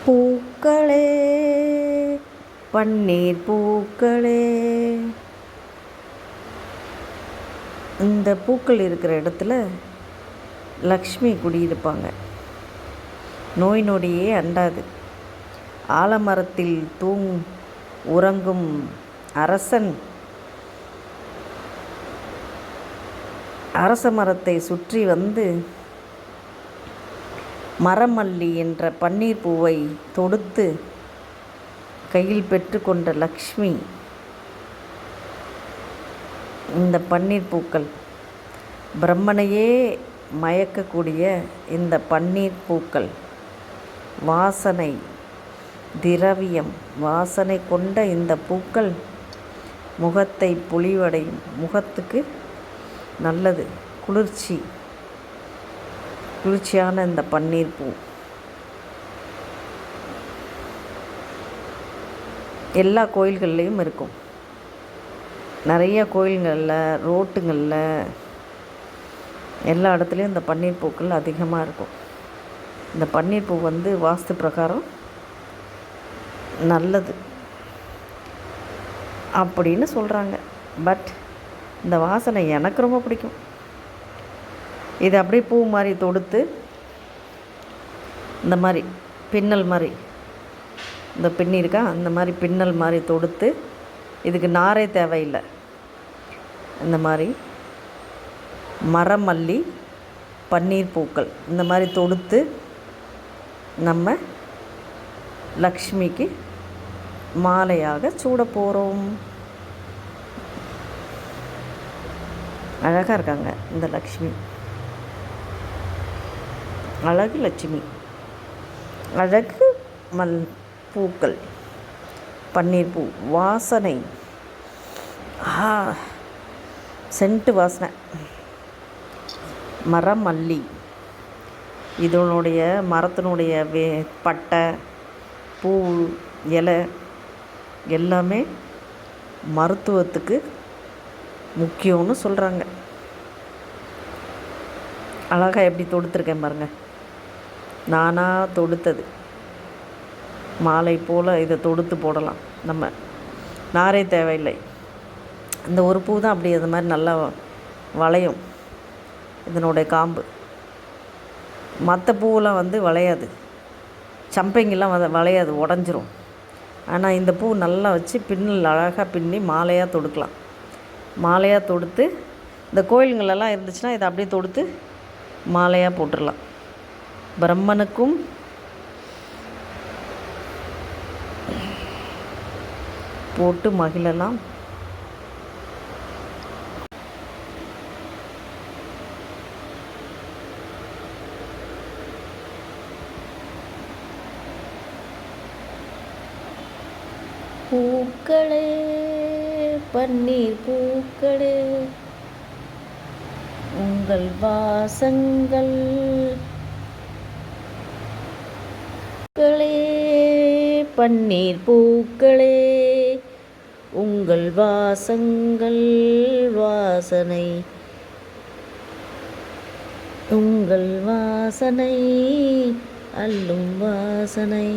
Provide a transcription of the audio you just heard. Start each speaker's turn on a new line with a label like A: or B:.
A: பூக்களே பன்னீர் பூக்களே. இந்த பூக்கள் இருக்கிற இடத்துல லக்ஷ்மி குடியிருப்பாங்க. நோய் நொடியே அண்டாது. ஆலமரத்தில் உறங்கும் அரசன் அரச மரத்தை சுற்றி வந்து மரமல்லி என்ற பன்னீர் பூவை தொடுத்து கையில் பெற்றுக்கொண்ட லக்ஷ்மி. இந்த பன்னீர் பூக்கள் பிரம்மனையே மயக்கக்கூடிய இந்த பன்னீர் பூக்கள் வாசனை திரவியம் வாசனை கொண்ட இந்த பூக்கள் முகத்தை பொலிவடையும். முகத்துக்கு நல்லது, குளிர்ச்சியான இந்த பன்னீர் பூ எல்லா கோயில்கள்லேயும் இருக்கும். நிறைய கோயில்களில், ரோட்டுங்களில், எல்லா இடத்துலையும் இந்த பன்னீர் பூக்கள் அதிகமாக இருக்கும். இந்த பன்னீர் பூ வாஸ்து பிரகாரம் நல்லது அப்படின்னு சொல்கிறாங்க. பட் இந்த வாசனை எனக்கு ரொம்ப பிடிக்கும். இது அப்படியே பூ மாதிரி தொடுத்து இந்த மாதிரி பின்னல் மாதிரி, இந்த பின்னி இருக்கா அந்த மாதிரி பின்னல் மாதிரி தொடுத்து, இதுக்கு நாரே தேவையில்லை. இந்த மாதிரி மரமல்லி பன்னீர் பூக்கள் இந்த மாதிரி தொடுத்து நம்ம லக்ஷ்மிக்கு மாலையாக சூட போகிறோம். அழகாக இருக்காங்க இந்த லக்ஷ்மி. அழகு லட்சுமி, அழகு பூக்கள், பன்னீர் பூ வாசனை, சென்ட்டு வாசனை. மரமல்லி இதனுடைய மரத்தினுடைய பட்டை, பூ, இலை எல்லாமே மருத்துவத்துக்கு முக்கியம்னு சொல்கிறாங்க. அழகாக எப்படி தொடுத்துருக்கேன் பாருங்கள். நானாக தொடுத்தது மாலை போல் இதை தொடுத்து போடலாம். நம்ம நாரே தேவையில்லை. இந்த ஒரு பூ தான் அப்படி அது மாதிரி நல்லா வளையும் இதனுடைய காம்பு. மற்ற பூவெலாம் வளையாது. சம்பங்கிலாம் வளையாது, உடஞ்சிரும். ஆனால் இந்த பூ நல்லா வச்சு பின்னல் அழகாக பின்னி மாலையாக தொடுக்கலாம். மாலையாக தொடுத்து இந்த கோயிலுங்களெல்லாம் இருந்துச்சுன்னா இதை அப்படியே தொடுத்து மாலையாக போட்டுடலாம். பிரம்மனுக்கும் போட்டு மகிழலாம். பூக்களே பன்னீர் பூக்களே, உங்கள் வாசங்கள் பன்னீர் பூக்களே, உங்கள் வாசங்கள் வாசனை, உங்கள் வாசனை அல்லும் வாசனை.